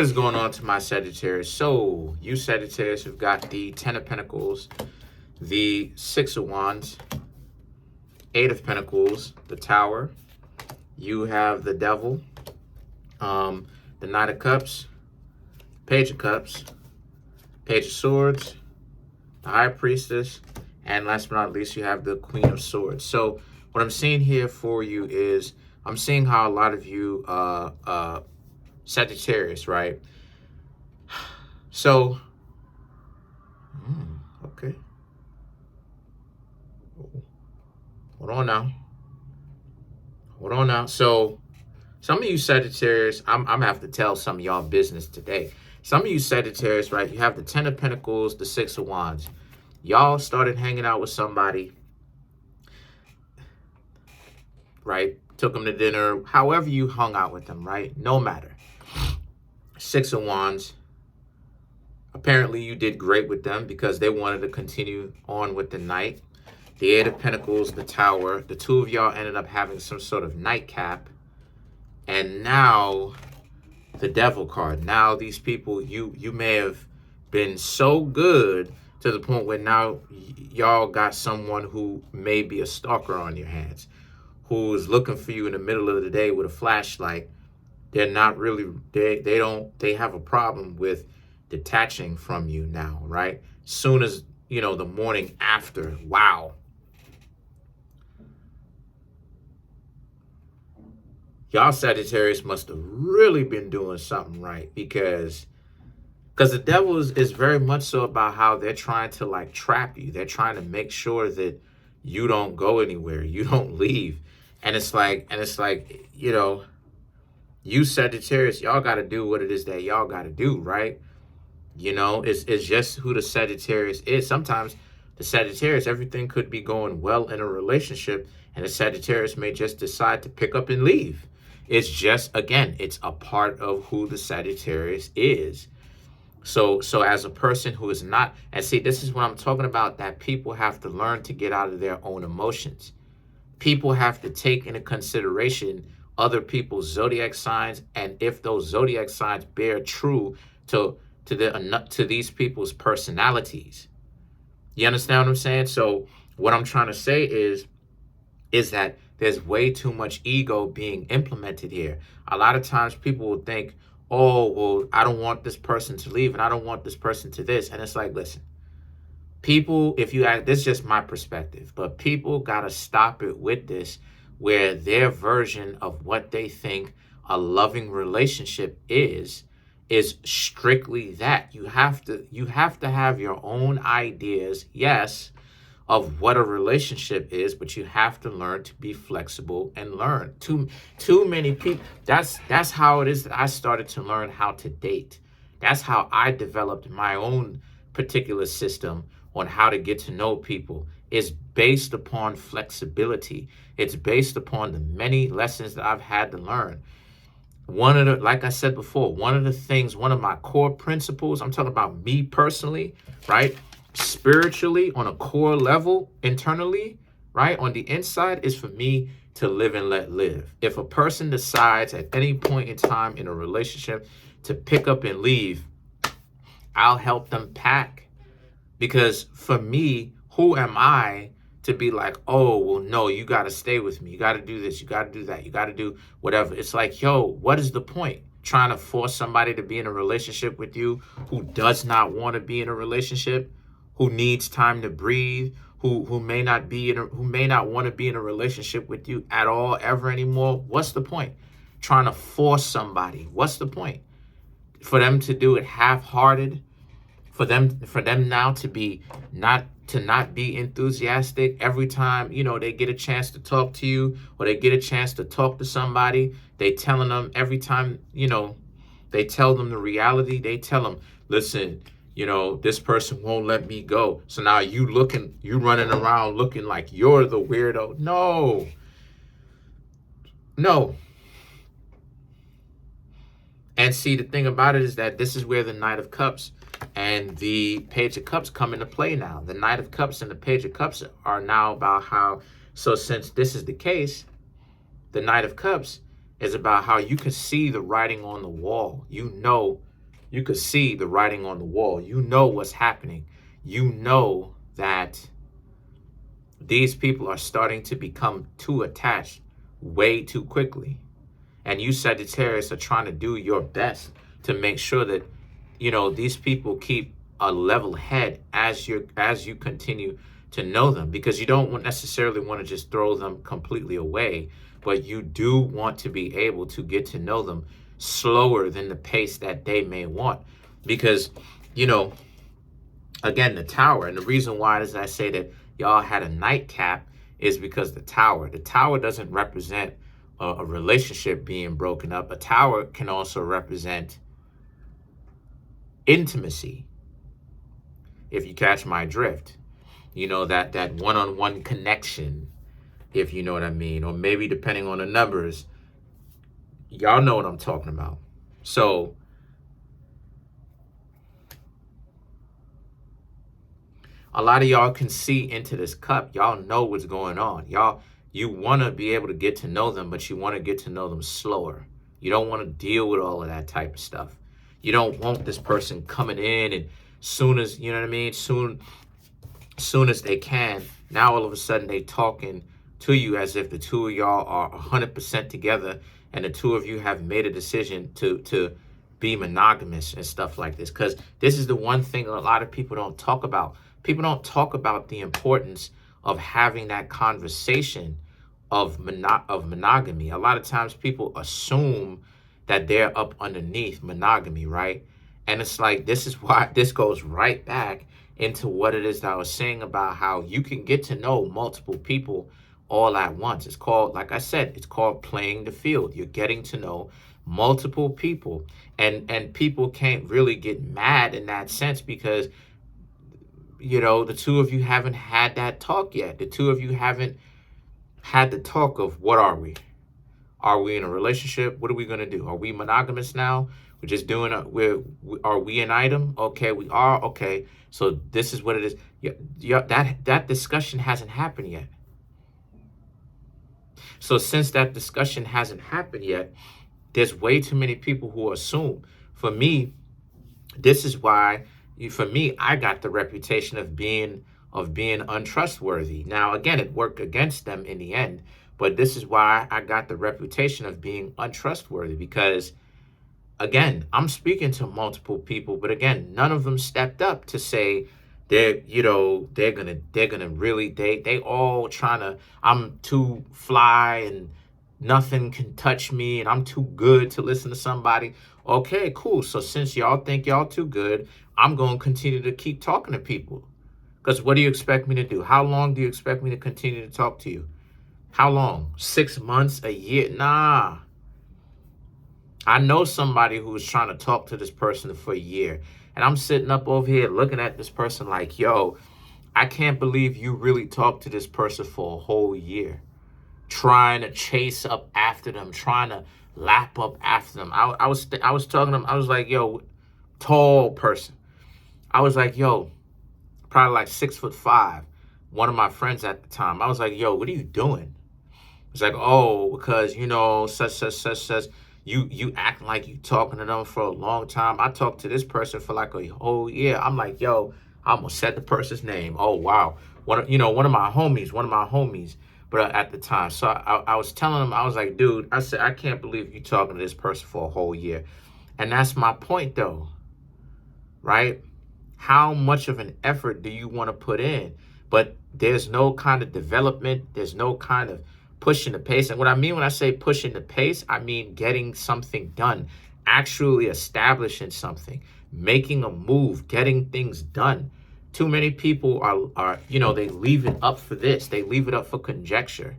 What is going on to my Sagittarius? So, you Sagittarius have got the Ten of Pentacles, the Six of Wands, Eight of Pentacles, the Tower. You have the Devil, the Knight of Cups, Page of Cups, Page of Swords, the High Priestess, and last but not least, you have the Queen of Swords. So, what I'm seeing here for you is, I'm seeing how a lot of you, Sagittarius, right? So, okay. Hold on now. Hold on now. So, some of you Sagittarius, I'm gonna have to tell some of y'all business today. Some of you Sagittarius, right? You have the Ten of Pentacles, the Six of Wands. Y'all started hanging out with somebody, right? Took them to dinner, however you hung out with them, right? No matter. Six of Wands. Apparently you did great with them because they wanted to continue on with the night. The Eight of Pentacles, the Tower. The two of y'all ended up having some sort of nightcap. And now the Devil card. Now these people, you may have been so good to the point where now y'all got someone who may be a stalker on your hands, who is looking for you in the middle of the day with a flashlight. They're not really, they have a problem with detaching from you now, right? Soon as, the morning after, wow. Y'all Sagittarius must have really been doing something right, because the Devil is very much so about how they're trying to like trap you. They're trying to make sure that you don't go anywhere, you don't leave. And it's like, you Sagittarius, y'all got to do what it is that y'all got to do, right? It's just who the Sagittarius is. Sometimes the Sagittarius, everything could be going well in a relationship, and the Sagittarius may just decide to pick up and leave. It's just, again, it's a part of who the Sagittarius is. So as a person who is not, and see, this is what I'm talking about, that people have to learn to get out of their own emotions. People have to take into consideration other people's zodiac signs, and if those zodiac signs bear true to these people's personalities. You understand what I'm saying? So what I'm trying to say is that there's way too much ego being implemented here. A lot of times people will think, oh, well, I don't want this person to leave and I don't want this person to this. And it's like, listen, people, if you ask, this is just my perspective, but people got to stop it with this, where their version of what they think a loving relationship is strictly that. You have to have your own ideas, yes, of what a relationship is, but you have to learn to be flexible and learn. Too many people, that's how it is that I started to learn how to date. That's how I developed my own particular system on how to get to know people. Is based upon flexibility. It's based upon the many lessons that I've had to learn. Like I said before, one of my core principles, I'm talking about me personally, right? Spiritually, on a core level, internally, right? On the inside, is for me to live and let live. If a person decides at any point in time in a relationship to pick up and leave, I'll help them pack. Because for me, who am I to be like, oh, well, no, you got to stay with me. You got to do this. You got to do that. You got to do whatever. It's like, yo, what is the point? Trying to force somebody to be in a relationship with you who does not want to be in a relationship, who needs time to breathe, who may not want to be in a relationship with you at all ever anymore. What's the point? Trying to force somebody. What's the point? For them to do it half-hearted, for them now to not be enthusiastic every time, they get a chance to talk to you, or they get a chance to talk to somebody. They telling them every time, they tell them the reality. They tell them, listen, this person won't let me go. So now you running around looking like you're the weirdo. No. And see, the thing about it is that this is where the Knight of Cups and the Page of Cups come into play now. The Knight of Cups and the Page of Cups are now about how, so since this is the case, the Knight of Cups is about how you can see the writing on the wall. You could see the writing on the wall. You know what's happening. You know that these people are starting to become too attached way too quickly. And you Sagittarius are trying to do your best to make sure that, these people keep a level head as you continue to know them, because you don't necessarily want to just throw them completely away, but you do want to be able to get to know them slower than the pace that they may want. Because, again, the Tower, and the reason why is I say that y'all had a nightcap is because the Tower doesn't represent a relationship being broken up. A Tower can also represent intimacy, if you catch my drift. That one-on-one connection, if you know what I mean, or maybe depending on the numbers, y'all know what I'm talking about. So a lot of y'all can see into this cup. Y'all know what's going on. You want to be able to get to know them, but you want to get to know them slower. You don't want to deal with all of that type of stuff. You don't want this person coming in and soon as, you know what I mean, soon as they can, now all of a sudden they talking to you as if the two of y'all are 100% together and the two of you have made a decision to be monogamous and stuff like this. Because this is the one thing a lot of people don't talk about. People don't talk about the importance of having that conversation of monogamy. A lot of times people assume that they're up underneath monogamy, right? And it's like, this is why this goes right back into what it is that I was saying about how you can get to know multiple people all at once. It's called, like I said, it's called playing the field. You're getting to know multiple people, and people can't really get mad in that sense because, the two of you haven't had that talk yet. The two of you haven't had the talk of, what are we? Are we in a relationship? What are we going to do? Are we monogamous now? We're just doing are we an item? Okay, we are. Okay, so this is what it is. That discussion hasn't happened yet. So since that discussion hasn't happened yet, there's way too many people who assume. For me, this is why, I got the reputation of being untrustworthy. Now, again, it worked against them in the end, but this is why I got the reputation of being untrustworthy, because, again, I'm speaking to multiple people, but again, none of them stepped up to say they're gonna really, they all trying to, I'm too fly and nothing can touch me and I'm too good to listen to somebody. Okay, cool. So since y'all think y'all too good, I'm going to continue to keep talking to people. Because what do you expect me to do? How long do you expect me to continue to talk to you? How long? 6 months, a year? Nah. I know somebody who's trying to talk to this person for a year. And I'm sitting up over here looking at this person like, yo, I can't believe you really talked to this person for a whole year. Trying to chase up after them, trying to lap up after them. I was talking to them. I was like, yo, tall person. I was like, yo, probably like 6'5". One of my friends at the time. I was like, yo, what are you doing? It's like, oh, because, such. You act like you talking to them for a long time. I talked to this person for like a whole year. I'm like, yo, I almost said the person's name. Oh, wow. One of my homies. But at the time, so I was telling him, I was like, dude, I said, I can't believe you talking to this person for a whole year. And that's my point, though, right? How much of an effort do you want to put in? But there's no kind of development. There's no kind of pushing the pace. And what I mean when I say pushing the pace, I mean getting something done, actually establishing something, making a move, getting things done. Too many people are they leave it up for this. They leave it up for conjecture.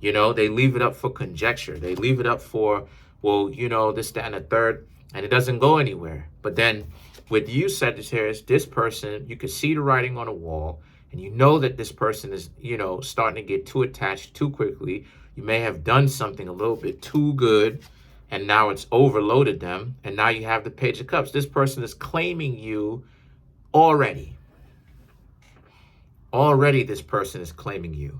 They leave it up for conjecture. They leave it up for, well, this, that, and the third, and it doesn't go anywhere. But then with you, Sagittarius, this person, you can see the writing on the wall, and you know that this person is, starting to get too attached too quickly. You may have done something a little bit too good, and now it's overloaded them, and now you have the Page of Cups. This person is claiming you already. Already this person is claiming you.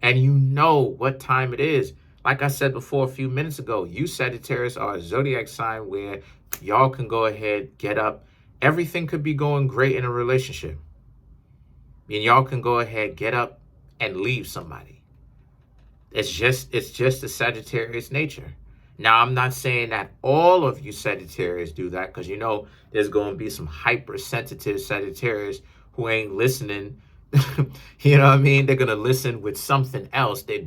And you know what time it is. Like I said before a few minutes ago, you Sagittarius are a zodiac sign where y'all can go ahead, get up. Everything could be going great in a relationship. And y'all can go ahead, get up and leave somebody. It's just the Sagittarius nature. Now, I'm not saying that all of you Sagittarius do that, because you know there's going to be some hypersensitive Sagittarius who ain't listening. You know what I mean? They're going to listen with something else. They're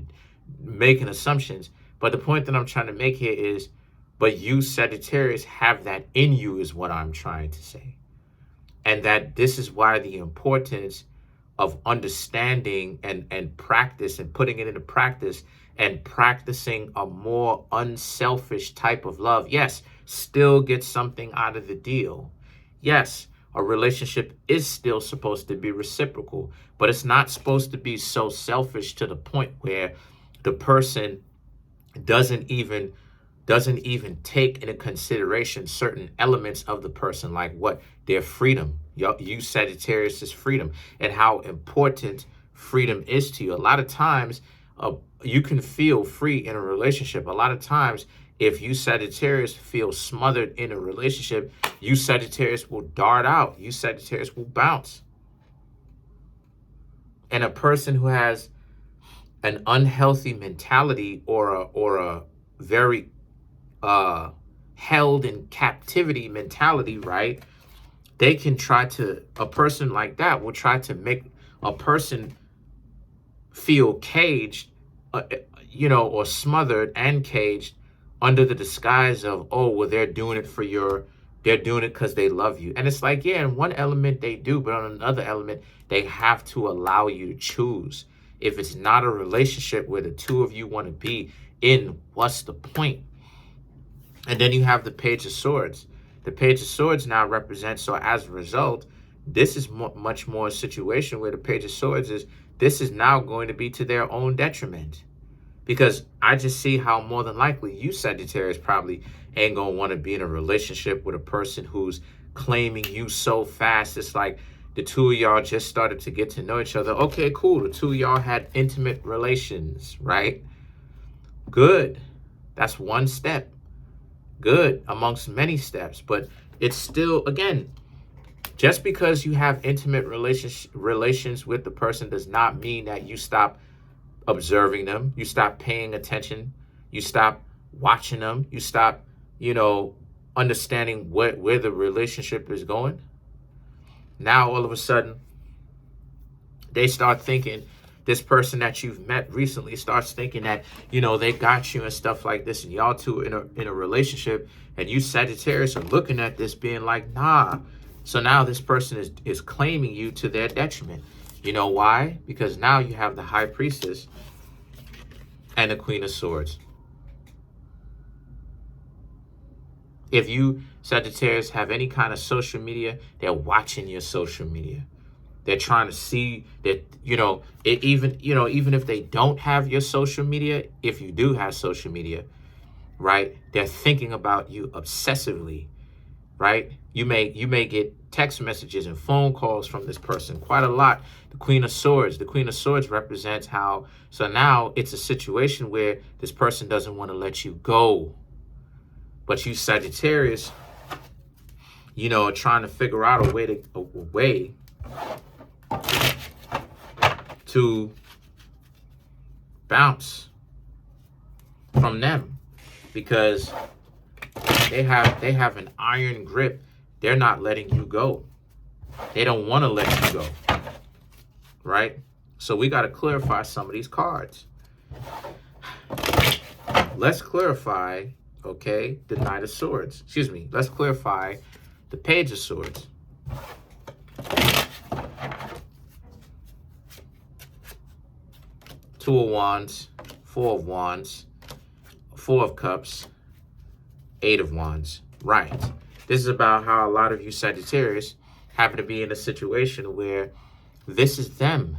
making assumptions. But the point that I'm trying to make here is, but you Sagittarius have that in you is what I'm trying to say. And that this is why the importance of understanding and practice and putting it into practice and practicing a more unselfish type of love. Yes, still get something out of the deal. Yes, a relationship is still supposed to be reciprocal, but it's not supposed to be so selfish to the point where the person doesn't even take into consideration certain elements of the person, like what their freedom. You Sagittarius is freedom, and how important freedom is to you. A lot of times, you can feel free in a relationship. A lot of times, if you Sagittarius feel smothered in a relationship, you Sagittarius will dart out. You Sagittarius will bounce. And a person who has an unhealthy mentality or a very held in captivity mentality, right? They can a person like that will try to make a person feel caged, or smothered and caged under the disguise of, oh, well, they're doing it because they love you. And it's like, yeah, in one element they do, but on another element, they have to allow you to choose. If it's not a relationship where the two of you want to be in, what's the point? And then you have the Page of Swords. The Page of Swords now represents, so as a result, this is much more a situation where the Page of Swords this is now going to be to their own detriment. Because I just see how more than likely you Sagittarius probably ain't going to want to be in a relationship with a person who's claiming you so fast. It's like the two of y'all just started to get to know each other. Okay, cool. The two of y'all had intimate relations, right? Good. That's one step. Good amongst many steps, but it's still, again, just because you have intimate relations with the person does not mean that you stop observing them, you stop paying attention, you stop watching them, you stop, understanding where the relationship is going. Now, all of a sudden, they start thinking, this person that you've met recently starts thinking that, they got you and stuff like this, and y'all two in a relationship, and you Sagittarius are looking at this being like, nah. So now this person is claiming you to their detriment. You know why? Because now you have the High Priestess and the Queen of Swords. If you Sagittarius have any kind of social media, they're watching your social media. They're trying to see that, even if they don't have your social media, if you do have social media, right, they're thinking about you obsessively, right? You may get text messages and phone calls from this person quite a lot. The Queen of Swords represents how, so now it's a situation where this person doesn't want to let you go. But you Sagittarius, are trying to figure out a way to bounce from them, because they have an iron grip. They're not letting you go. They don't want to let you go, right? So we got to clarify some of these cards. Let's clarify, okay, the Knight of Swords. Excuse me. Let's clarify the Page of Swords. Two of Wands, Four of Wands, Four of Cups, Eight of Wands. Right. This is about how a lot of you Sagittarius happen to be in a situation where this is them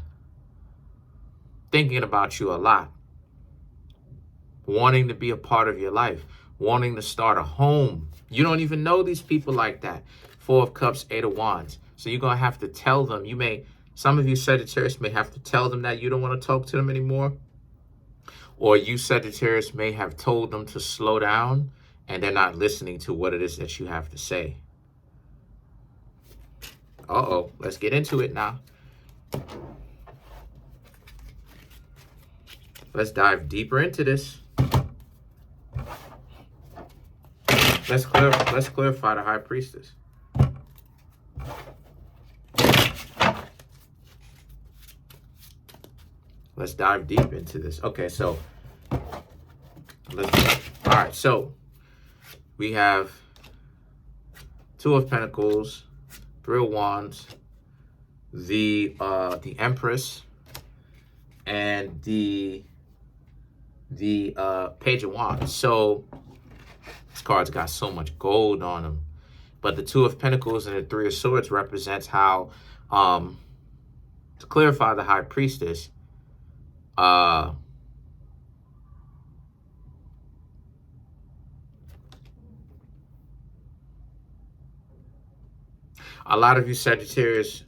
thinking about you a lot, wanting to be a part of your life, wanting to start a home. You don't even know these people like that. Four of Cups, Eight of Wands. So you're going to have to tell them. Some of you Sagittarius may have to tell them that you don't want to talk to them anymore. Or you Sagittarius may have told them to slow down and they're not listening to what it is that you have to say. Uh-oh, let's get into it now. Let's dive deeper into this. Let's clarify the High Priestess. Let's dive deep into this. Okay, so all right, so we have Two of Pentacles, Three of Wands, the Empress, and the Page of Wands. So these cards got so much gold on them. But the Two of Pentacles and the Three of Swords represents how, to clarify the High Priestess, a lot of you Sagittarius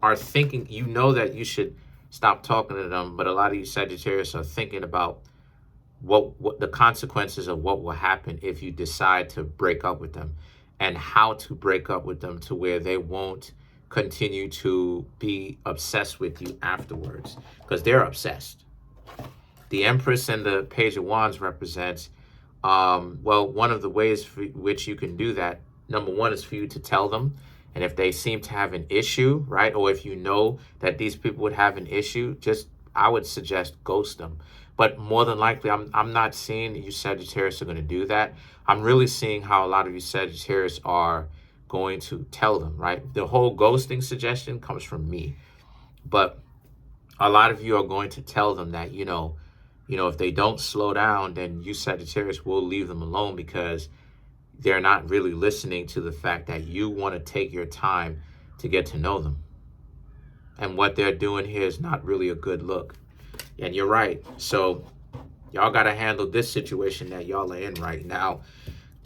are thinking, you know that you should stop talking to them, but a lot of you Sagittarius are thinking about what the consequences of what will happen if you decide to break up with them, and how to break up with them to where they won't continue to be obsessed with you afterwards, because they're obsessed. The Empress and the Page of Wands represents, well, one of the ways for which you can do that, number one, is for you to tell them. And if they seem to have an issue, right, or if you know that these people would have an issue, I would suggest ghost them. But more than likely, I'm not seeing you Sagittarius are going to do that. I'm really seeing how a lot of you Sagittarius are going to tell them, right? The whole ghosting suggestion comes from me. But a lot of you are going to tell them that, you know, if they don't slow down, then you Sagittarius will leave them alone, because they're not really listening to the fact that you want to take your time to get to know them. And what they're doing here is not really a good look. And you're right. So y'all got to handle this situation that y'all are in right now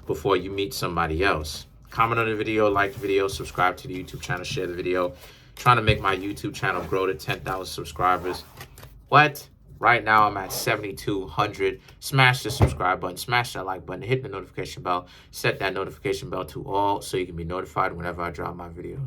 before you meet somebody else. Comment on the video, like the video, subscribe to the YouTube channel, share the video. Trying to make my YouTube channel grow to 10,000 subscribers. What? Right now I'm at 7,200. Smash the subscribe button, smash that like button, hit the notification bell, set that notification bell to all so you can be notified whenever I drop my videos.